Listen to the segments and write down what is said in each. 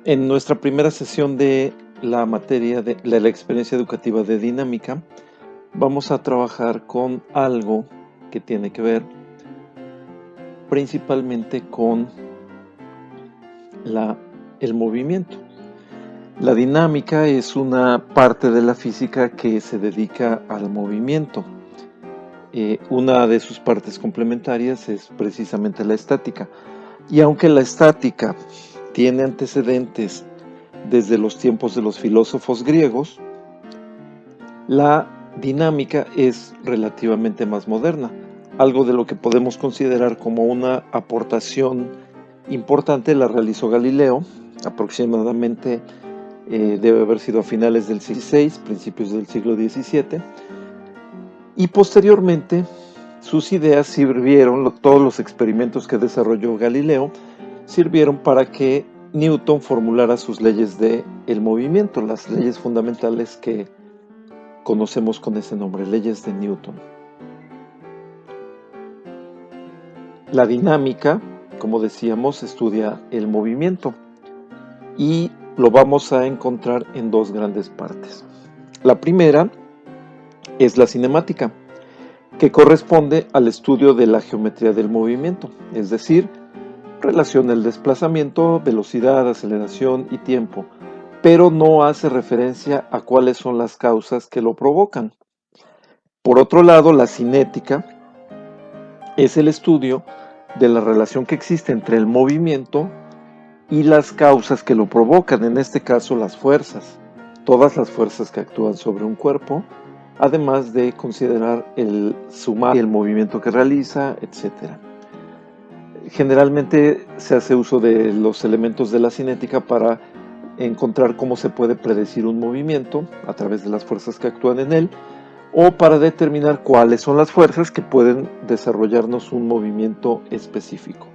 En nuestra primera sesión de la materia de la experiencia educativa de dinámica, vamos a trabajar con algo que tiene que ver principalmente con el movimiento. La dinámica es una parte de la física que se dedica al movimiento. Una de sus partes complementarias es precisamente la estática. Y aunque la estática tiene antecedentes desde los tiempos de los filósofos griegos, la dinámica es relativamente más moderna, algo de lo que podemos considerar como una aportación importante la realizó Galileo, aproximadamente debe haber sido a finales del siglo XVI, principios del siglo XVII, y posteriormente sus ideas sirvieron, todos los experimentos que desarrolló Galileo, sirvieron para que Newton formulara sus leyes del movimiento, las leyes fundamentales que conocemos con ese nombre, leyes de Newton. La dinámica, como decíamos, estudia el movimiento y lo vamos a encontrar en dos grandes partes. La primera es la cinemática, que corresponde al estudio de la geometría del movimiento, es decir, relaciona el desplazamiento, velocidad, aceleración y tiempo, pero no hace referencia a cuáles son las causas que lo provocan. Por otro lado, la cinética es el estudio de la relación que existe entre el movimiento y las causas que lo provocan, en este caso las fuerzas, todas las fuerzas que actúan sobre un cuerpo, además de considerar el sumar y el movimiento que realiza, etc. Generalmente se hace uso de los elementos de la cinética para encontrar cómo se puede predecir un movimiento a través de las fuerzas que actúan en él, o para determinar cuáles son las fuerzas que pueden desarrollarnos un movimiento específico.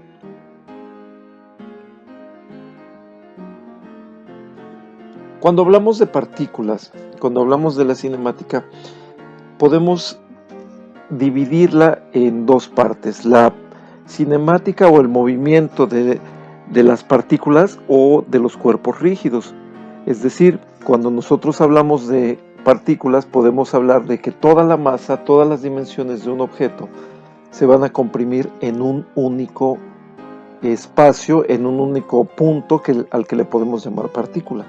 Cuando hablamos de partículas, cuando hablamos de la cinemática, podemos dividirla en dos partes: la cinemática o el movimiento de las partículas o de los cuerpos rígidos. Es decir, cuando nosotros hablamos de partículas, podemos hablar de que toda la masa, todas las dimensiones de un objeto se van a comprimir en un único espacio, en un único punto al que le podemos llamar partícula.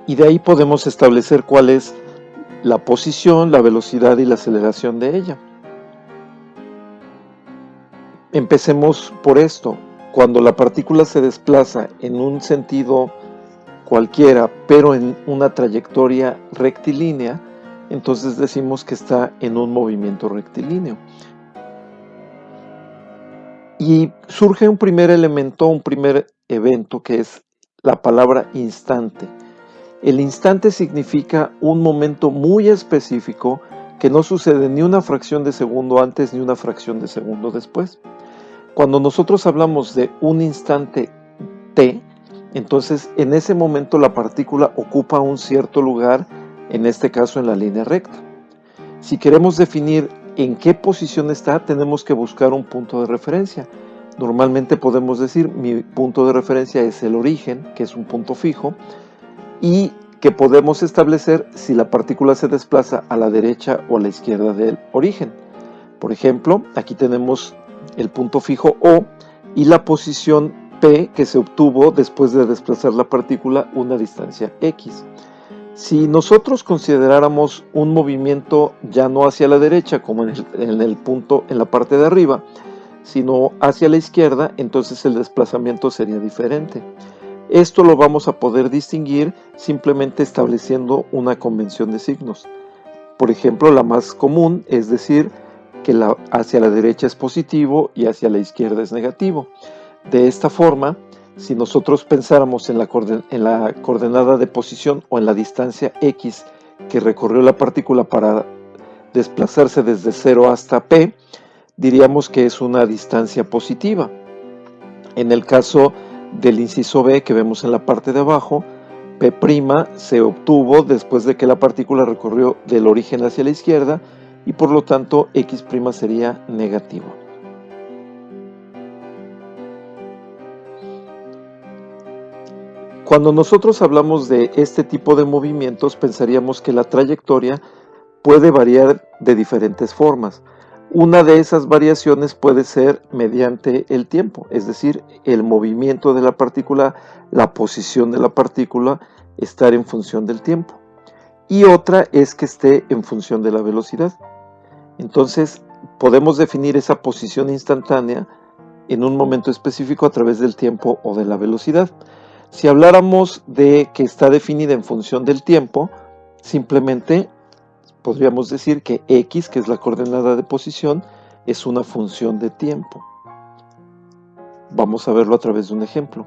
Y de ahí podemos establecer cuál es la posición, la velocidad y la aceleración de ella. Empecemos por esto. Cuando la partícula se desplaza en un sentido cualquiera, pero en una trayectoria rectilínea, entonces decimos que está en un movimiento rectilíneo. Y surge un primer elemento, un primer evento, que es la palabra instante. El instante significa un momento muy específico que no sucede ni una fracción de segundo antes ni una fracción de segundo después. Cuando nosotros hablamos de un instante t, entonces en ese momento la partícula ocupa un cierto lugar, en este caso en la línea recta. Si queremos definir en qué posición está, tenemos que buscar un punto de referencia. Normalmente podemos decir, mi punto de referencia es el origen, que es un punto fijo, y que podemos establecer si la partícula se desplaza a la derecha o a la izquierda del origen. Por ejemplo, aquí tenemos el punto fijo O y la posición P que se obtuvo después de desplazar la partícula una distancia X. Si nosotros consideráramos un movimiento ya no hacia la derecha como en el punto en la parte de arriba, sino hacia la izquierda, entonces el desplazamiento sería diferente. Esto lo vamos a poder distinguir simplemente estableciendo una convención de signos. Por ejemplo, la más común es decir que hacia la derecha es positivo y hacia la izquierda es negativo. De esta forma, si nosotros pensáramos en la coordenada de posición o en la distancia X que recorrió la partícula para desplazarse desde 0 hasta P, diríamos que es una distancia positiva. En el caso del inciso B que vemos en la parte de abajo, P' se obtuvo después de que la partícula recorrió del origen hacia la izquierda y por lo tanto X' sería negativo. Cuando nosotros hablamos de este tipo de movimientos, pensaríamos que la trayectoria puede variar de diferentes formas. Una de esas variaciones puede ser mediante el tiempo, es decir, el movimiento de la partícula, la posición de la partícula, estar en función del tiempo. Y otra es que esté en función de la velocidad. Entonces, podemos definir esa posición instantánea en un momento específico a través del tiempo o de la velocidad. Si habláramos de que está definida en función del tiempo, simplemente podríamos decir que x, que es la coordenada de posición, es una función de tiempo. Vamos a verlo a través de un ejemplo.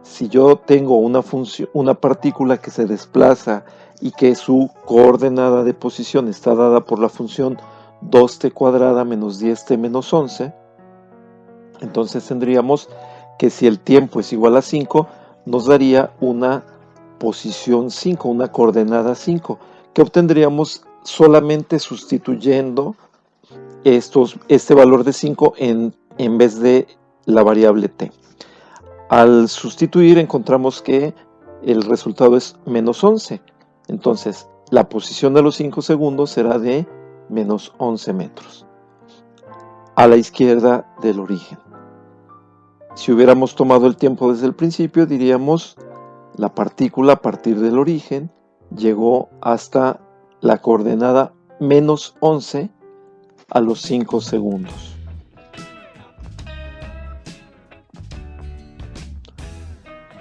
Si yo tengo una partícula que se desplaza y que su coordenada de posición está dada por la función 2t cuadrada menos 10t menos 11, entonces tendríamos que si el tiempo es igual a 5, nos daría una posición 5, una coordenada 5, que obtendríamos solamente sustituyendo este valor de 5 en vez de la variable t. Al sustituir encontramos que el resultado es menos 11. Entonces, la posición de los 5 segundos será de menos 11 metros a la izquierda del origen. Si hubiéramos tomado el tiempo desde el principio, diríamos la partícula a partir del origen llegó hasta la coordenada menos 11 a los 5 segundos.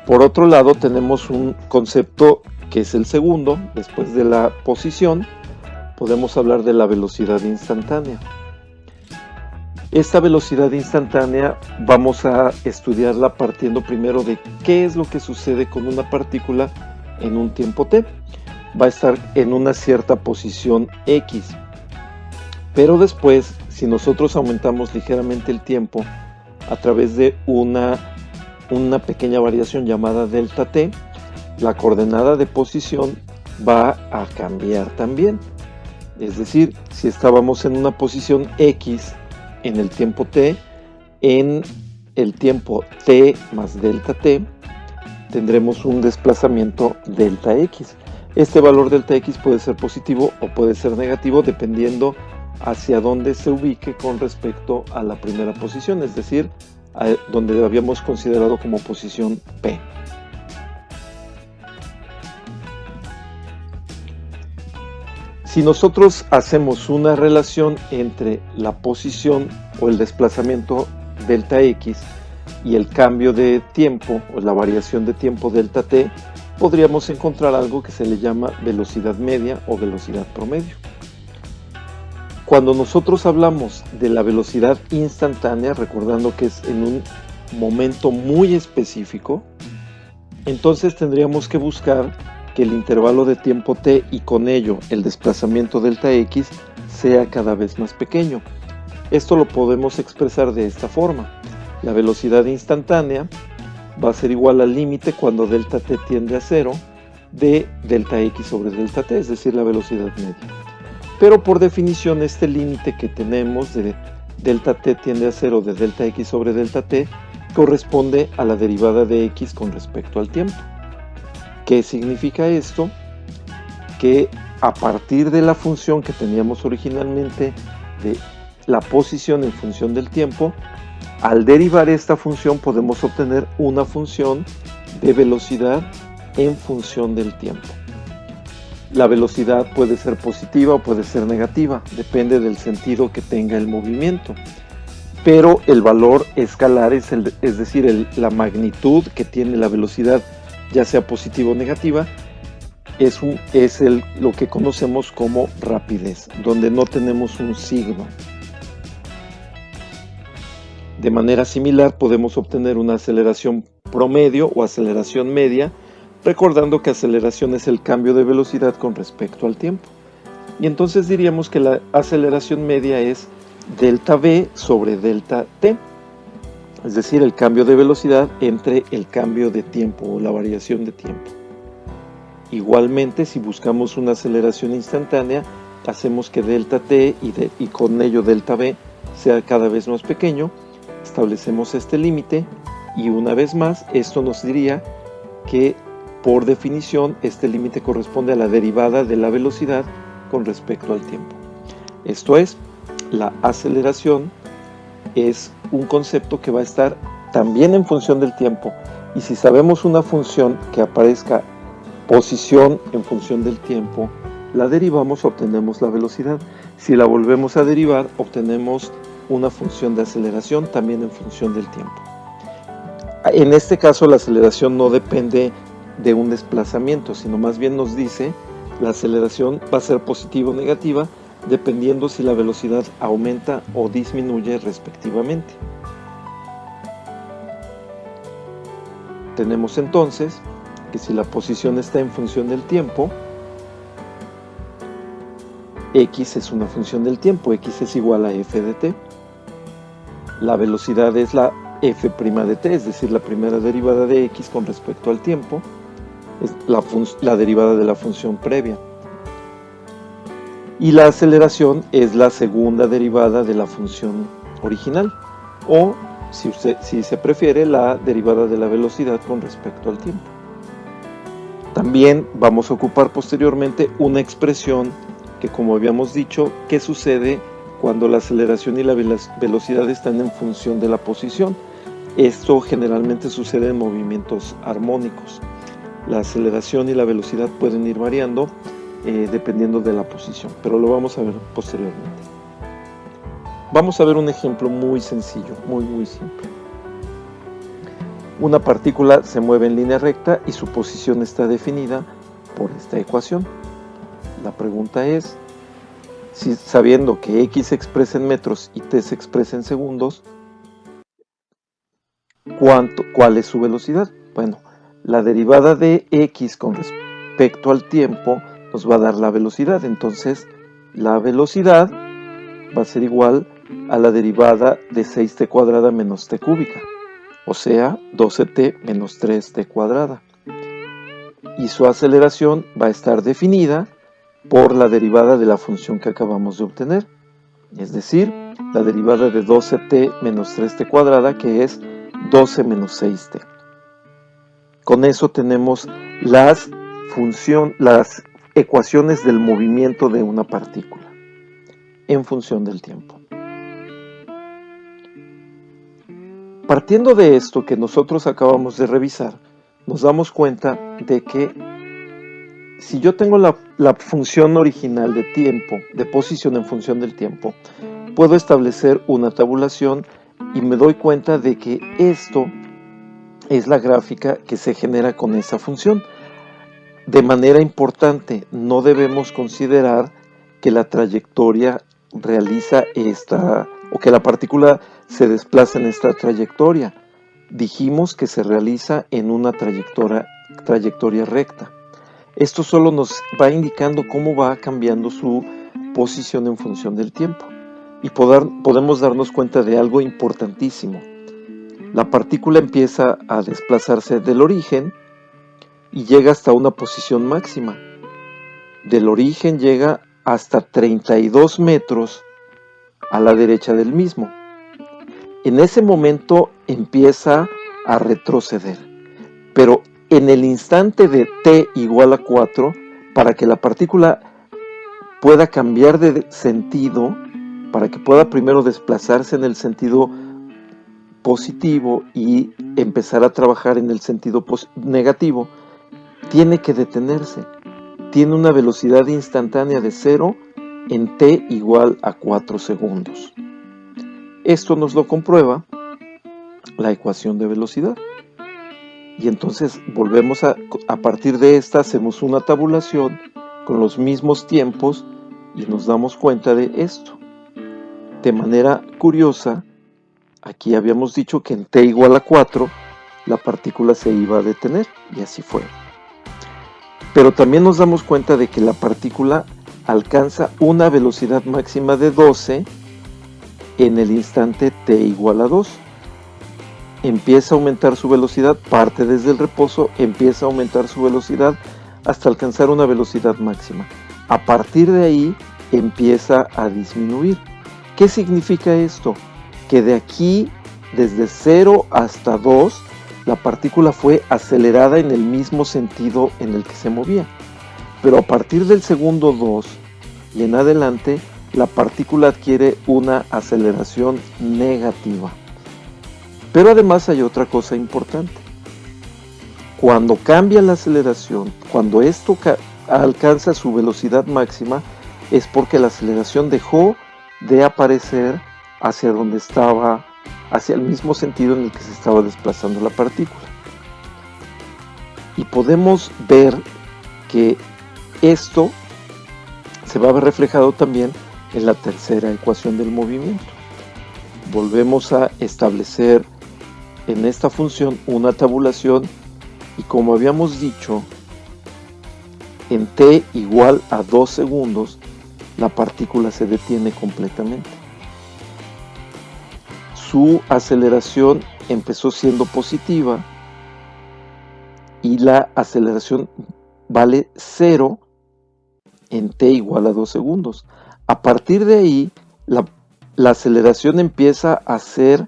Por otro lado, tenemos un concepto que es el segundo. Después de la posición, podemos hablar de la velocidad instantánea. Esta velocidad instantánea vamos a estudiarla partiendo primero de qué es lo que sucede con una partícula en un tiempo t. Va a estar en una cierta posición x. Pero después, si nosotros aumentamos ligeramente el tiempo a través de una pequeña variación llamada delta t, la coordenada de posición va a cambiar también. Es decir, si estábamos en una posición x en el tiempo t, en el tiempo t más delta t, tendremos un desplazamiento delta x. Este valor delta x puede ser positivo o puede ser negativo dependiendo hacia dónde se ubique con respecto a la primera posición, es decir, donde lo habíamos considerado como posición P. Si nosotros hacemos una relación entre la posición o el desplazamiento delta x y el cambio de tiempo o la variación de tiempo delta t, podríamos encontrar algo que se le llama velocidad media o velocidad promedio. Cuando nosotros hablamos de la velocidad instantánea, recordando que es en un momento muy específico, entonces tendríamos que buscar que el intervalo de tiempo t y con ello el desplazamiento delta x sea cada vez más pequeño. Esto lo podemos expresar de esta forma. La velocidad instantánea va a ser igual al límite cuando delta t tiende a 0 de delta x sobre delta t, es decir, la velocidad media. Pero por definición este límite que tenemos de delta t tiende a 0 de delta x sobre delta t corresponde a la derivada de x con respecto al tiempo. ¿Qué significa esto? Que a partir de la función que teníamos originalmente de la posición en función del tiempo, al derivar esta función podemos obtener una función de velocidad en función del tiempo. La velocidad puede ser positiva o puede ser negativa, depende del sentido que tenga el movimiento. Pero el valor escalar, es decir, la magnitud que tiene la velocidad, ya sea positiva o negativa, es lo que conocemos como rapidez, donde no tenemos un signo. De manera similar podemos obtener una aceleración promedio o aceleración media, recordando que aceleración es el cambio de velocidad con respecto al tiempo. Y entonces diríamos que la aceleración media es delta v sobre delta t, es decir, el cambio de velocidad entre el cambio de tiempo o la variación de tiempo. Igualmente, si buscamos una aceleración instantánea, hacemos que delta t y con ello delta v sea cada vez más pequeño, establecemos este límite y una vez más esto nos diría que por definición, este límite corresponde a la derivada de la velocidad con respecto al tiempo. Esto es, la aceleración es un concepto que va a estar también en función del tiempo. Y si sabemos una función que aparezca posición en función del tiempo, la derivamos, obtenemos la velocidad. Si la volvemos a derivar, obtenemos una función de aceleración también en función del tiempo. En este caso, la aceleración no depende de un desplazamiento, sino más bien nos dice la aceleración va a ser positiva o negativa dependiendo si la velocidad aumenta o disminuye respectivamente. Tenemos entonces que si la posición está en función del tiempo, x es una función del tiempo, x es igual a f de t. La velocidad es la f' de t, es decir, la primera derivada de x con respecto al tiempo, es la derivada de la función previa. Y la aceleración es la segunda derivada de la función original, o si se prefiere, la derivada de la velocidad con respecto al tiempo. También vamos a ocupar posteriormente una expresión que, como habíamos dicho, ¿qué sucede cuando la aceleración y la velocidad están en función de la posición? Esto generalmente sucede en movimientos armónicos. La aceleración y la velocidad pueden ir variando dependiendo de la posición, pero lo vamos a ver posteriormente. Vamos a ver un ejemplo muy sencillo, muy simple. Una partícula se mueve en línea recta y su posición está definida por esta ecuación. La pregunta es, si sabiendo que x se expresa en metros y t se expresa en segundos, ¿cuál es su velocidad? Bueno, la derivada de x con respecto al tiempo nos va a dar la velocidad. Entonces, la velocidad va a ser igual a la derivada de 6t cuadrada menos t cúbica, o sea, 12t menos 3t cuadrada. Y su aceleración va a estar definida por la derivada de la función que acabamos de obtener, es decir, la derivada de 12t menos 3t cuadrada, que es 12 menos 6t. Con eso tenemos las ecuaciones del movimiento de una partícula en función del tiempo. Partiendo de esto que nosotros acabamos de revisar, nos damos cuenta de que si yo tengo la función original de tiempo, de posición en función del tiempo, puedo establecer una tabulación y me doy cuenta de que esto es la gráfica que se genera con esa función. De manera importante, no debemos considerar que la trayectoria realiza o que la partícula se desplaza en esta trayectoria. Dijimos que se realiza en una trayectoria recta. Esto solo nos va indicando cómo va cambiando su posición en función del tiempo. Y podemos darnos cuenta de algo importantísimo. La partícula empieza a desplazarse del origen y llega hasta una posición máxima. Del origen llega hasta 32 metros a la derecha del mismo. En ese momento empieza a retroceder, pero en el instante de t igual a 4, para que la partícula pueda cambiar de sentido, para que pueda primero desplazarse en el sentido positivo y empezar a trabajar en el sentido negativo, tiene que detenerse. Tiene una velocidad instantánea de 0 en t igual a 4 segundos. Esto nos lo comprueba la ecuación de velocidad. Y entonces volvemos a partir de esta, hacemos una tabulación con los mismos tiempos y nos damos cuenta de esto. De manera curiosa, aquí habíamos dicho que en t igual a 4 la partícula se iba a detener, y así fue. Pero también nos damos cuenta de que la partícula alcanza una velocidad máxima de 12 en el instante t igual a 2. Empieza a aumentar su velocidad, parte desde el reposo, empieza a aumentar su velocidad hasta alcanzar una velocidad máxima. A partir de ahí empieza a disminuir. ¿Qué significa esto? Que de aquí, desde 0 hasta 2, la partícula fue acelerada en el mismo sentido en el que se movía. Pero a partir del segundo 2 y en adelante, la partícula adquiere una aceleración negativa. Pero además hay otra cosa importante. Cuando cambia la aceleración, cuando esto alcanza su velocidad máxima, es porque la aceleración dejó de aparecer hacia donde estaba, hacia el mismo sentido en el que se estaba desplazando la partícula. Y podemos ver que esto se va a ver reflejado también en la tercera ecuación del movimiento. Volvemos a establecer en esta función una tabulación y, como habíamos dicho, en t igual a 2 segundos la partícula se detiene completamente. Su aceleración empezó siendo positiva y la aceleración vale 0 en t igual a 2 segundos. A partir de ahí, la aceleración empieza a ser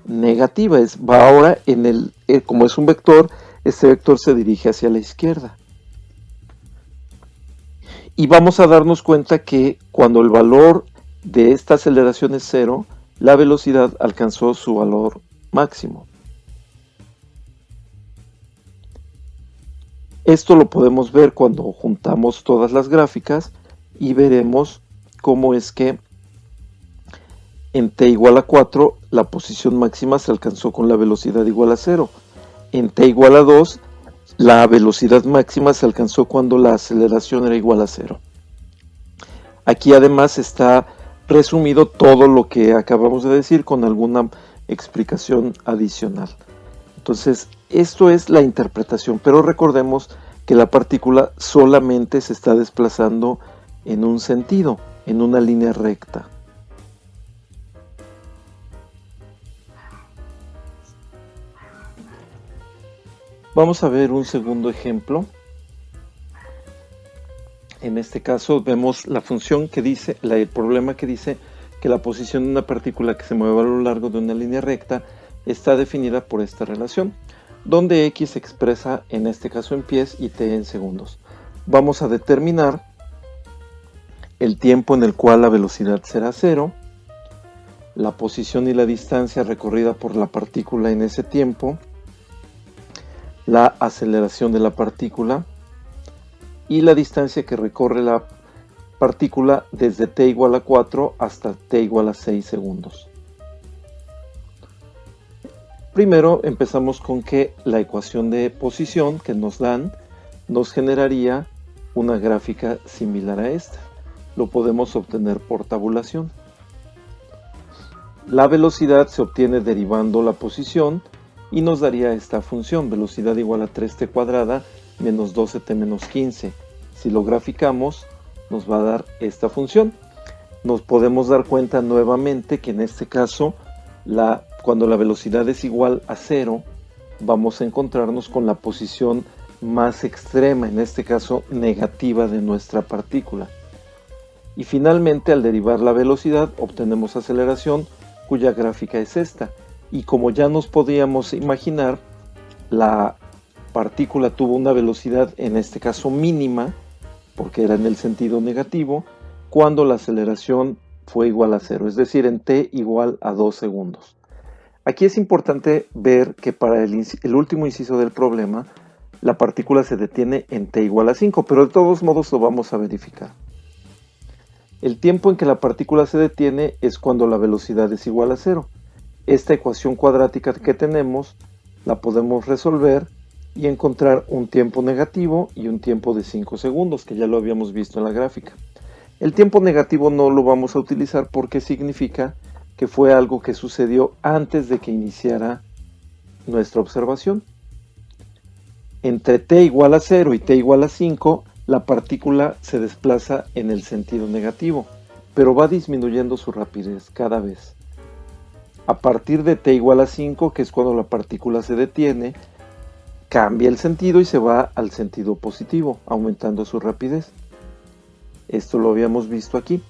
negativa. Va ahora como es un vector, este vector se dirige hacia la izquierda. Y vamos a darnos cuenta que cuando el valor de esta aceleración es 0, la velocidad alcanzó su valor máximo. Esto lo podemos ver cuando juntamos todas las gráficas y veremos cómo es que en t igual a 4 la posición máxima se alcanzó con la velocidad igual a 0. En t igual a 2 la velocidad máxima se alcanzó cuando la aceleración era igual a 0. Aquí además está resumido todo lo que acabamos de decir con alguna explicación adicional. Entonces, esto es la interpretación, pero recordemos que la partícula solamente se está desplazando en un sentido, en una línea recta. Vamos a ver un segundo ejemplo. En este caso vemos la función que dice, el problema que dice que la posición de una partícula que se mueve a lo largo de una línea recta está definida por esta relación, donde x se expresa en este caso en pies y t en segundos. Vamos a determinar el tiempo en el cual la velocidad será 0, la posición y la distancia recorrida por la partícula en ese tiempo, la aceleración de la partícula y la distancia que recorre la partícula desde t igual a 4 hasta t igual a 6 segundos. Primero empezamos con que la ecuación de posición que nos dan nos generaría una gráfica similar a esta. Lo podemos obtener por tabulación. La velocidad se obtiene derivando la posición y nos daría esta función, velocidad igual a 3t cuadrada menos 12t menos 15. Si lo graficamos, nos va a dar esta función. Nos podemos dar cuenta nuevamente que en este caso, cuando la velocidad es igual a 0, vamos a encontrarnos con la posición más extrema, en este caso negativa de nuestra partícula. Y finalmente, al derivar la velocidad, obtenemos aceleración, cuya gráfica es esta. Y como ya nos podíamos imaginar, la partícula tuvo una velocidad, en este caso mínima, porque era en el sentido negativo, cuando la aceleración fue igual a 0, es decir, en t igual a 2 segundos. Aquí es importante ver que para el último inciso del problema, la partícula se detiene en t igual a 5, pero de todos modos lo vamos a verificar. El tiempo en que la partícula se detiene es cuando la velocidad es igual a 0. Esta ecuación cuadrática que tenemos la podemos resolver y encontrar un tiempo negativo y un tiempo de 5 segundos, que ya lo habíamos visto en la gráfica. El tiempo negativo no lo vamos a utilizar porque significa que fue algo que sucedió antes de que iniciara nuestra observación. Entre t igual a 0 y t igual a 5, la partícula se desplaza en el sentido negativo, pero va disminuyendo su rapidez cada vez. A partir de t igual a 5, que es cuando la partícula se detiene, cambia el sentido y se va al sentido positivo, aumentando su rapidez. Esto lo habíamos visto aquí.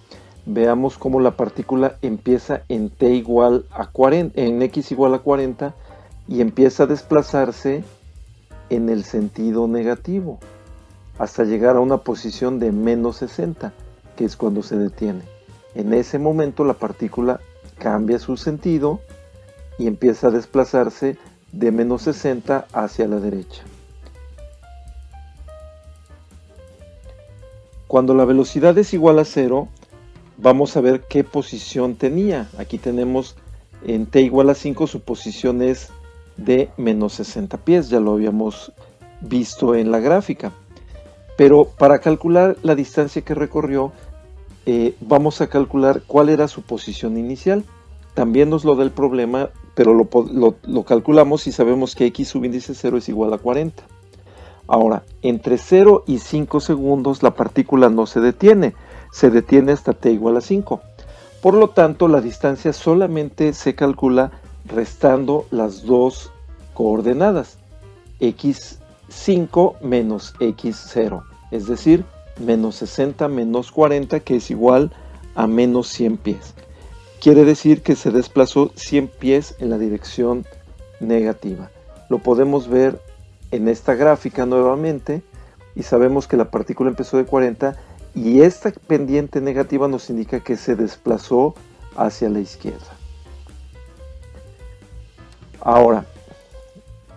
Veamos cómo la partícula empieza en t igual a 40, en x igual a 40, y empieza a desplazarse en el sentido negativo hasta llegar a una posición de menos 60, que es cuando se detiene. En ese momento la partícula cambia su sentido y empieza a desplazarse de menos 60 hacia la derecha. Cuando la velocidad es igual a 0, vamos a ver qué posición tenía. Aquí tenemos en t igual a 5, su posición es de menos 60 pies, ya lo habíamos visto en la gráfica. Pero para calcular la distancia que recorrió, vamos a calcular cuál era su posición inicial. También nos lo da el problema, pero lo calculamos y sabemos que x subíndice 0 es igual a 40. Ahora, entre 0 y 5 segundos la partícula no se detiene hasta t igual a 5. Por lo tanto, la distancia solamente se calcula restando las dos coordenadas, x5 menos x0, es decir, menos 60 menos 40, que es igual a menos 100 pies. Quiere decir que se desplazó 100 pies en la dirección negativa. Lo podemos ver en esta gráfica nuevamente y sabemos que la partícula empezó de 40 y esta pendiente negativa nos indica que se desplazó hacia la izquierda. Ahora,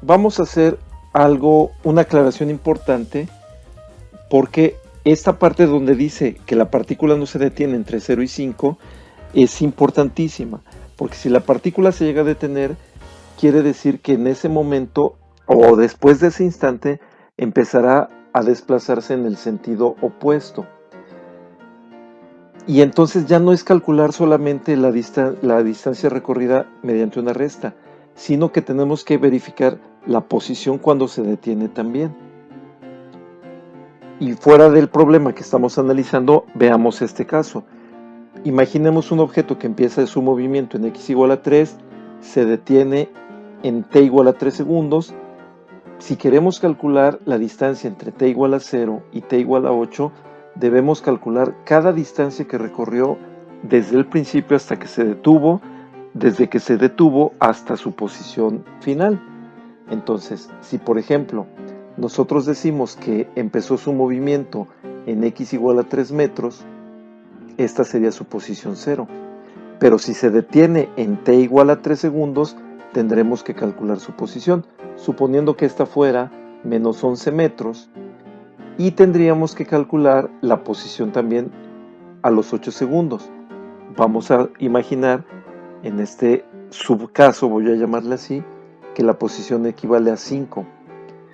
vamos a hacer una aclaración importante, porque esta parte donde dice que la partícula no se detiene entre 0 y 5 es importantísima, porque si la partícula se llega a detener, quiere decir que en ese momento o después de ese instante empezará a desplazarse en el sentido opuesto. Y entonces ya no es calcular solamente la distancia recorrida mediante una resta, sino que tenemos que verificar la posición cuando se detiene también. Y fuera del problema que estamos analizando, veamos este caso. Imaginemos un objeto que empieza su movimiento en x igual a 3, se detiene en t igual a 3 segundos. Si queremos calcular la distancia entre t igual a 0 y t igual a 8, debemos calcular cada distancia que recorrió desde el principio hasta que se detuvo, desde que se detuvo hasta su posición final. Entonces, si por ejemplo nosotros decimos que empezó su movimiento en x igual a 3 metros, esta sería su posición 0. Pero si se detiene en t igual a 3 segundos, tendremos que calcular su posición, suponiendo que esta fuera menos 11 metros, y tendríamos que calcular la posición también a los 8 segundos. Vamos a imaginar, en este subcaso, voy a llamarle así, que la posición equivale a 5,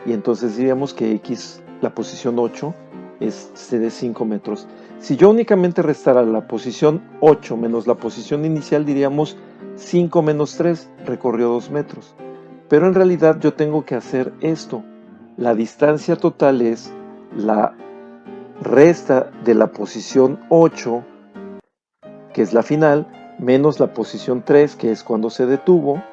y entonces diríamos que x, la posición 8, es de 5 metros. Si yo únicamente restara la posición 8 menos la posición inicial, diríamos 5 menos 3, recorrió 2 metros. Pero en realidad yo tengo que hacer esto. La distancia total es la resta de la posición 8, que es la final, menos la posición 3, que es cuando se detuvo,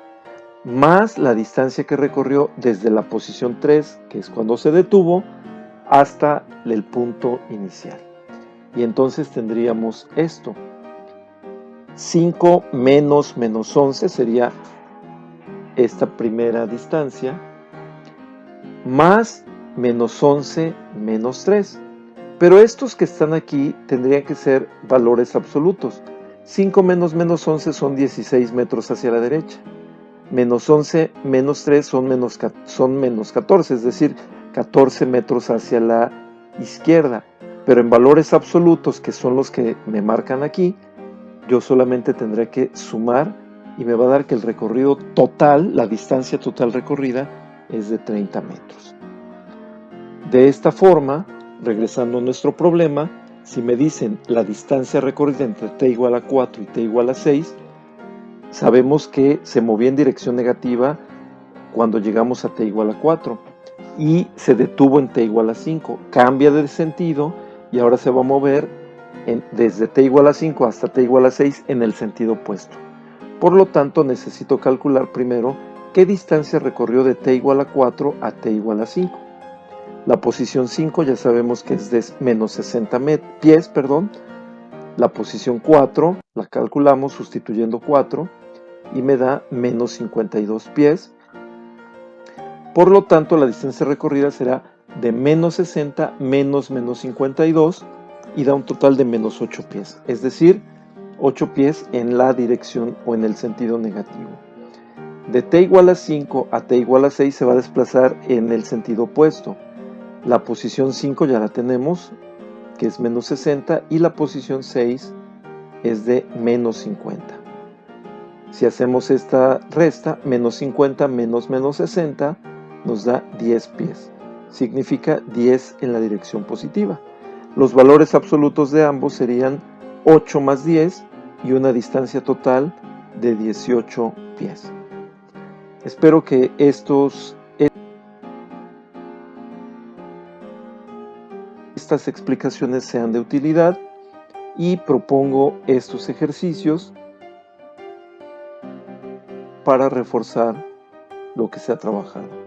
más la distancia que recorrió desde la posición 3, que es cuando se detuvo, hasta el punto inicial. Y entonces tendríamos esto. 5 menos 11 sería esta primera distancia, más menos 11 menos 3. Pero estos que están aquí tendrían que ser valores absolutos. 5 menos 11 son 16 metros hacia la derecha. Menos 11 menos 3 son menos 14, es decir, 14 metros hacia la izquierda. Pero en valores absolutos, que son los que me marcan aquí, yo solamente tendré que sumar y me va a dar que el recorrido total, la distancia total recorrida, es de 30 metros. De esta forma, regresando a nuestro problema, si me dicen la distancia recorrida entre t igual a 4 y t igual a 6, sabemos que se movía en dirección negativa cuando llegamos a t igual a 4 y se detuvo en t igual a 5. Cambia de sentido y ahora se va a mover desde t igual a 5 hasta t igual a 6 en el sentido opuesto. Por lo tanto, necesito calcular primero qué distancia recorrió de t igual a 4 a t igual a 5. La posición 5 ya sabemos que es de menos 60 pies. La posición 4 la calculamos sustituyendo 4 y me da menos 52 pies. Por lo tanto, la distancia recorrida será de menos 60 menos 52 y da un total de menos 8 pies, es decir, 8 pies en la dirección o en el sentido negativo. De t igual a 5 a t igual a 6 se va a desplazar en el sentido opuesto. La posición 5 ya la tenemos, que es menos 60, y la posición 6 es de menos 50. Si hacemos esta resta, menos 50 menos menos 60 nos da 10 pies. Significa 10 en la dirección positiva. Los valores absolutos de ambos serían 8 más 10 y una distancia total de 18 pies. Espero que estas explicaciones sean de utilidad y propongo estos ejercicios para reforzar lo que se ha trabajado.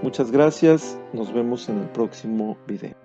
Muchas gracias, nos vemos en el próximo video.